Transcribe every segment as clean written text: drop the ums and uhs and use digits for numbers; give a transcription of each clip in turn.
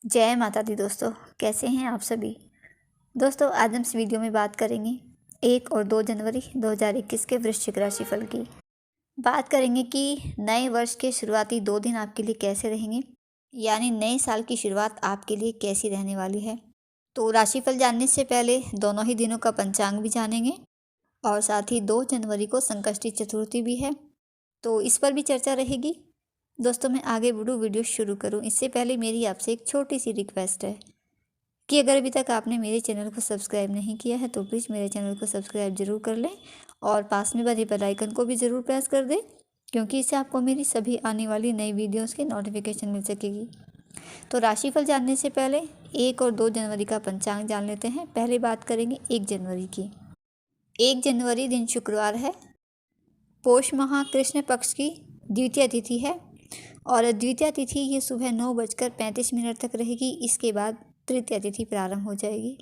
जय माता दी दोस्तों, कैसे हैं आप सभी। दोस्तों आज हम इस वीडियो में बात करेंगे 1 और 2 जनवरी 2021 के वृश्चिक राशिफल की। बात करेंगे कि नए वर्ष के शुरुआती 2 दिन आपके लिए कैसे रहेंगे, यानी नए साल की शुरुआत आपके लिए कैसी रहने वाली है। तो राशिफल जानने से पहले दोनों ही दिनों का पंचांग भी जानेंगे और साथ ही 2 जनवरी को संकष्टी चतुर्थी भी है, तो इस पर भी चर्चा रहेगी। दोस्तों मैं आगे बढ़ूँ, वीडियो शुरू करूँ इससे पहले मेरी आपसे एक छोटी सी रिक्वेस्ट है कि अगर अभी तक आपने मेरे चैनल को सब्सक्राइब नहीं किया है तो प्लीज़ मेरे चैनल को सब्सक्राइब ज़रूर कर लें और पास में बने बेल आइकन को भी ज़रूर प्रेस कर दें, क्योंकि इससे आपको मेरी सभी आने वाली नई वीडियोस की नोटिफिकेशन मिल सकेगी। तो राशिफल जानने से पहले 1 और 2 जनवरी का पंचांग जान लेते हैं। पहले बात करेंगे 1 जनवरी की। 1 जनवरी दिन शुक्रवार है, पौष माह कृष्ण पक्ष की द्वितीय तिथि है और द्वितीय तिथि ये सुबह 9:35 तक रहेगी। इसके बाद तृतीय तिथि प्रारंभ हो जाएगी।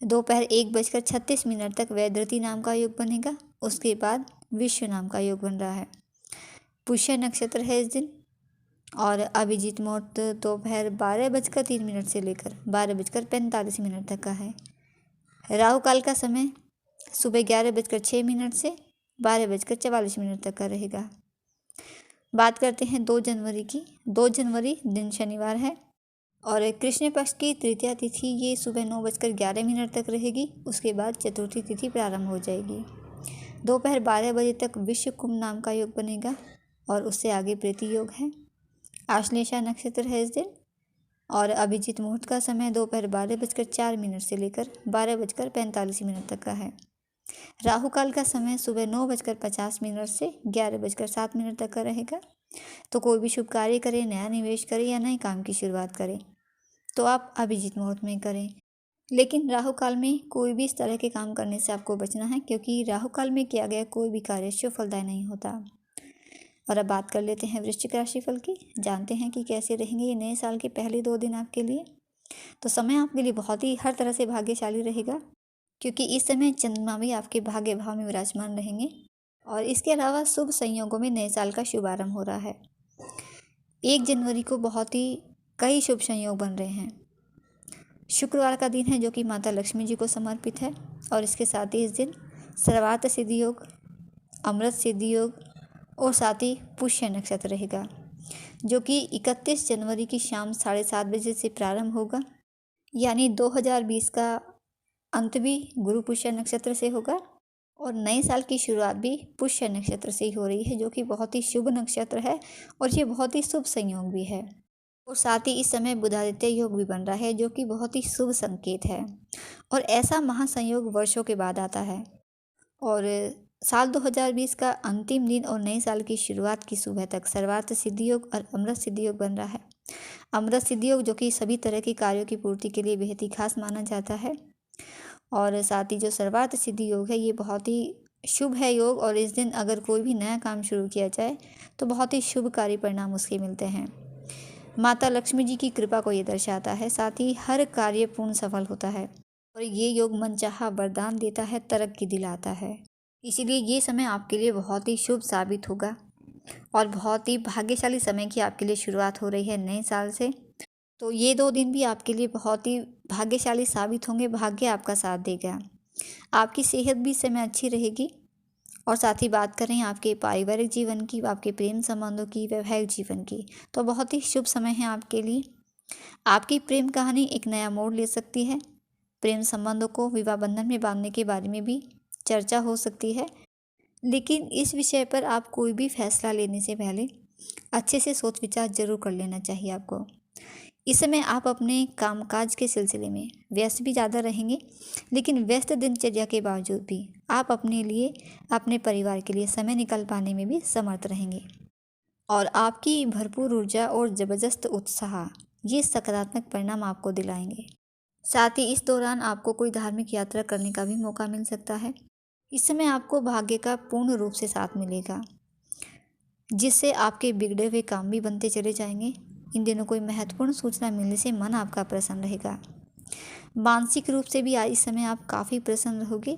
दोपहर 1:36 तक वैधृति नाम का योग बनेगा। उसके बाद विश्व नाम का योग बन रहा है। पुष्य नक्षत्र है इस दिन और अभिजीत मुहूर्त दोपहर 12:03 से लेकर 12:45 तक का है। राहु काल का समय सुबह 11:06 से 12:44 तक का रहेगा। बात करते हैं 2 जनवरी की। 2 जनवरी दिन शनिवार है और कृष्ण पक्ष की तृतीया तिथि ये सुबह 9:11 तक रहेगी। उसके बाद चतुर्थी तिथि प्रारंभ हो जाएगी। दोपहर 12 बजे तक विश्व कुंभ नाम का योग बनेगा और उससे आगे प्रीति योग है। आश्लेषा नक्षत्र है इस दिन और अभिजीत मुहूर्त का समय दोपहर 12:04 से लेकर 12:45 तक का है। राहु काल का समय सुबह 9:50 से 11:07 तक का रहेगा। तो कोई भी शुभ कार्य करें, नया निवेश करें या नए काम की शुरुआत करें तो आप अभिजीत मुहूर्त में करें। लेकिन राहु काल में कोई भी इस तरह के काम करने से आपको बचना है, क्योंकि राहु काल में किया गया कोई भी कार्य शुभ फलदायी नहीं होता। और अब बात कर लेते हैं वृश्चिक राशिफल की। जानते हैं कि कैसे रहेंगे ये नए साल के पहले 2 दिन आपके लिए। तो समय आपके लिए बहुत ही हर तरह से भाग्यशाली रहेगा, क्योंकि इस समय चंद्रमा भी आपके भाग्य भाव में विराजमान रहेंगे और इसके अलावा शुभ संयोगों में नए साल का शुभारंभ हो रहा है। 1 जनवरी को बहुत ही कई शुभ संयोग बन रहे हैं। शुक्रवार का दिन है जो कि माता लक्ष्मी जी को समर्पित है और इसके साथ ही इस दिन सर्वार्थ सिद्धि योग, अमृत सिद्धि योग और साथ ही पुष्य नक्षत्र रहेगा, जो कि 31 जनवरी की शाम 7:30 बजे से प्रारंभ होगा। यानी 2020 का अंत भी गुरु पुष्य नक्षत्र से होगा और नए साल की शुरुआत भी पुष्य नक्षत्र से ही हो रही है, जो कि बहुत ही शुभ नक्षत्र है और ये बहुत ही शुभ संयोग भी है। और साथ ही इस समय बुधादित्य योग भी बन रहा है, जो कि बहुत ही शुभ संकेत है और ऐसा महासंयोग वर्षों के बाद आता है। और साल 2020 का अंतिम दिन और नए साल की शुरुआत की सुबह तक सर्वार्थ सिद्धि योग और अमृत सिद्धि योग बन रहा है। अमृत सिद्धि योग जो कि सभी तरह के कार्यों की पूर्ति के लिए बेहद ही खास माना जाता है और साथ ही जो सर्वार्थ सिद्धि योग है ये बहुत ही शुभ है योग, और इस दिन अगर कोई भी नया काम शुरू किया जाए तो बहुत ही शुभ कार्य परिणाम उसके मिलते हैं। माता लक्ष्मी जी की कृपा को ये दर्शाता है। साथ ही हर कार्य पूर्ण सफल होता है और ये योग मनचाहा वरदान देता है, तरक्की दिलाता है। इसीलिए ये समय आपके लिए बहुत ही शुभ साबित होगा और बहुत ही भाग्यशाली समय की आपके लिए शुरुआत हो रही है नए साल से। तो ये 2 दिन भी आपके लिए बहुत ही भाग्यशाली साबित होंगे। भाग्य आपका साथ देगा। आपकी सेहत भी इस समय अच्छी रहेगी और साथ ही बात करें आपके पारिवारिक जीवन की, आपके प्रेम संबंधों की, वैवाहिक जीवन की, तो बहुत ही शुभ समय है आपके लिए। आपकी प्रेम कहानी एक नया मोड़ ले सकती है। प्रेम संबंधों को विवाह बंधन में बांधने के बारे में भी चर्चा हो सकती है, लेकिन इस विषय पर आप कोई भी फैसला लेने से पहले अच्छे से सोच विचार जरूर कर लेना चाहिए आपको। इस समय आप अपने कामकाज के सिलसिले में व्यस्त भी ज़्यादा रहेंगे, लेकिन व्यस्त दिनचर्या के बावजूद भी आप अपने लिए, अपने परिवार के लिए समय निकाल पाने में भी समर्थ रहेंगे और आपकी भरपूर ऊर्जा और ज़बरदस्त उत्साह ये सकारात्मक परिणाम आपको दिलाएंगे। साथ ही इस दौरान आपको कोई धार्मिक यात्रा करने का भी मौका मिल सकता है। इस समय आपको भाग्य का पूर्ण रूप से साथ मिलेगा, जिससे आपके बिगड़े हुए काम भी बनते चले जाएंगे। इन दिनों कोई महत्वपूर्ण सूचना मिलने से मन आपका प्रसन्न रहेगा। मानसिक रूप से भी आज इस समय आप काफ़ी प्रसन्न रहोगे।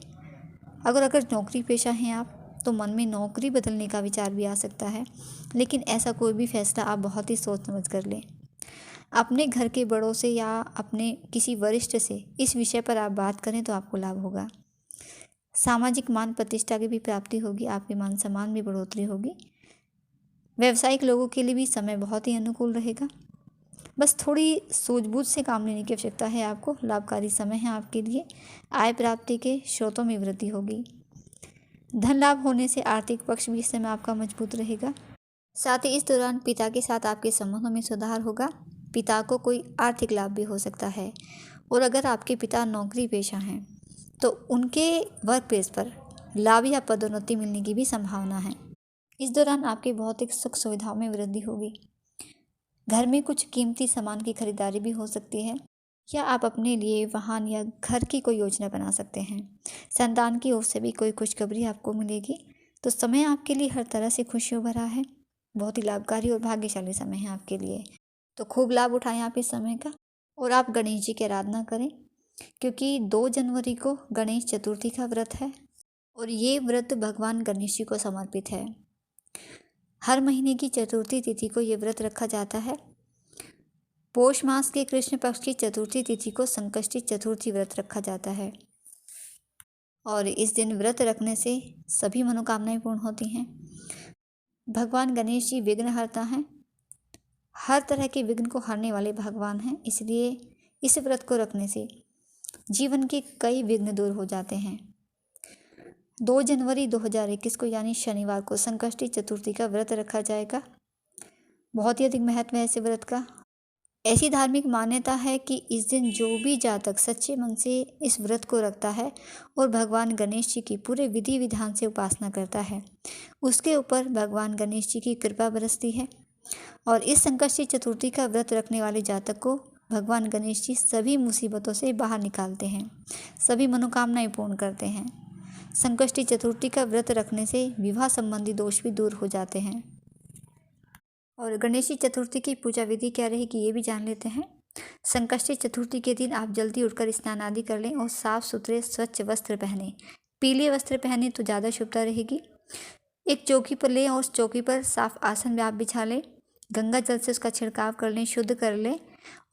अगर नौकरी पेशा हैं आप, तो मन में नौकरी बदलने का विचार भी आ सकता है, लेकिन ऐसा कोई भी फैसला आप बहुत ही सोच समझ कर लें। अपने घर के बड़ों से या अपने किसी वरिष्ठ से इस विषय पर आप बात करें तो आपको लाभ होगा। सामाजिक मान प्रतिष्ठा की भी प्राप्ति होगी, आपके मान सम्मान में बढ़ोतरी होगी। व्यावसायिक लोगों के लिए भी समय बहुत ही अनुकूल रहेगा। बस थोड़ी सूझबूझ से काम लेने की आवश्यकता है आपको। लाभकारी समय है आपके लिए। आय प्राप्ति के स्रोतों में वृद्धि होगी। धन लाभ होने से आर्थिक पक्ष भी इस समय आपका मजबूत रहेगा। साथ ही इस दौरान पिता के साथ आपके संबंधों में सुधार होगा। पिता को कोई आर्थिक लाभ भी हो सकता है। और अगर आपके पिता नौकरी पेशा हैं तो उनके वर्क प्लेस पर लाभ या पदोन्नति मिलने की भी संभावना है। इस दौरान आपकी भौतिक सुख सुविधाओं में वृद्धि होगी। घर में कुछ कीमती सामान की खरीदारी भी हो सकती है, या आप अपने लिए वाहन या घर की कोई योजना बना सकते हैं। संतान की ओर से भी कोई खुशखबरी आपको मिलेगी। तो समय आपके लिए हर तरह से खुशियों भरा है। बहुत ही लाभकारी और भाग्यशाली समय है आपके लिए। तो खूब लाभ उठाएं आप इस समय का। और आप गणेश जी की आराधना करें, क्योंकि 2 जनवरी को गणेश चतुर्थी का व्रत है और ये व्रत भगवान गणेश जी को समर्पित है। हर महीने की चतुर्थी तिथि को ये व्रत रखा जाता है। पौष मास के कृष्ण पक्ष की चतुर्थी तिथि को संकष्टी चतुर्थी व्रत रखा जाता है और इस दिन व्रत रखने से सभी मनोकामनाएं पूर्ण होती हैं। भगवान गणेश जी विघ्नहर्ता हैं। हर तरह के विघ्न को हरने वाले भगवान हैं। इसलिए इस व्रत को रखने से जीवन के कई विघ्न दूर हो जाते हैं। 2 जनवरी 2021 को यानी शनिवार को संकष्टी चतुर्थी का व्रत रखा जाएगा। बहुत ही अधिक महत्व है इस व्रत का। ऐसी धार्मिक मान्यता है कि इस दिन जो भी जातक सच्चे मन से इस व्रत को रखता है और भगवान गणेश जी की पूरे विधि विधान से उपासना करता है, उसके ऊपर भगवान गणेश जी की कृपा बरसती है। और इस संकष्टी चतुर्थी का व्रत रखने वाले जातक को भगवान गणेश जी सभी मुसीबतों से बाहर निकालते हैं, सभी मनोकामनाएं पूर्ण करते हैं। संकष्टी चतुर्थी का व्रत रखने से विवाह संबंधी दोष भी दूर हो जाते हैं। और गणेश चतुर्थी की पूजा विधि क्या रहेगी ये भी जान लेते हैं। संकष्टी चतुर्थी के दिन आप जल्दी उठकर स्नान आदि कर लें और साफ सुथरे स्वच्छ वस्त्र पहने। पीले वस्त्र पहने तो ज़्यादा शुभता रहेगी। एक चौकी पर लें और उस चौकी पर साफ आसन में आप बिछा लें। गंगा जल से उसका छिड़काव कर लें, शुद्ध कर लें।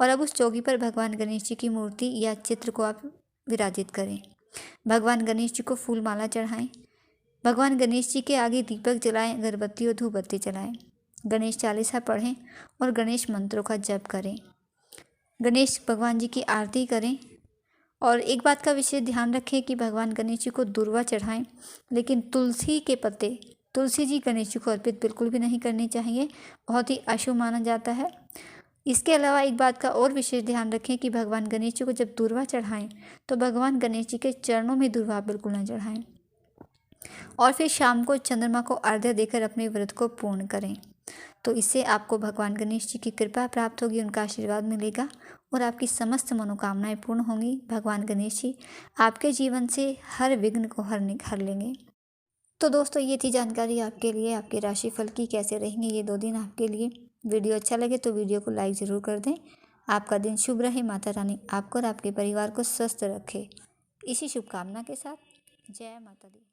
और अब उस चौकी पर भगवान गणेश जी की मूर्ति या चित्र को आप विराजित करें। भगवान गणेश जी को फूल माला चढ़ाएं। भगवान गणेश जी के आगे दीपक जलाएं, अगरबत्ती और धूपबत्ती जलाएं। गणेश चालीसा पढ़ें और गणेश मंत्रों का जप करें। गणेश भगवान जी की आरती करें। और एक बात का विशेष ध्यान रखें कि भगवान गणेश जी को दूर्वा चढ़ाएं, लेकिन तुलसी के पत्ते तुलसी जी गणेश जी को अर्पित बिल्कुल भी नहीं करनी चाहिए, बहुत ही अशुभ माना जाता है। इसके अलावा एक बात का और विशेष ध्यान रखें कि भगवान गणेश जी को जब दूर्वा चढ़ाएं तो भगवान गणेश जी के चरणों में दूर्वा बिल्कुल न चढ़ाएं। और फिर शाम को चंद्रमा को अर्घ्य देकर अपने व्रत को पूर्ण करें। तो इससे आपको भगवान गणेश जी की कृपा प्राप्त होगी, उनका आशीर्वाद मिलेगा और आपकी समस्त मनोकामनाएं पूर्ण होंगी। भगवान गणेश जी आपके जीवन से हर विघ्न को हर लेंगे। तो दोस्तों ये थी जानकारी आपके लिए, आपके राशिफल की कैसे रहेंगे ये 2 दिन आपके लिए। वीडियो अच्छा लगे तो वीडियो को लाइक ज़रूर कर दें। आपका दिन शुभ रहे। माता रानी आपको और आपके परिवार को स्वस्थ रखे। इसी शुभकामना के साथ जय माता दी।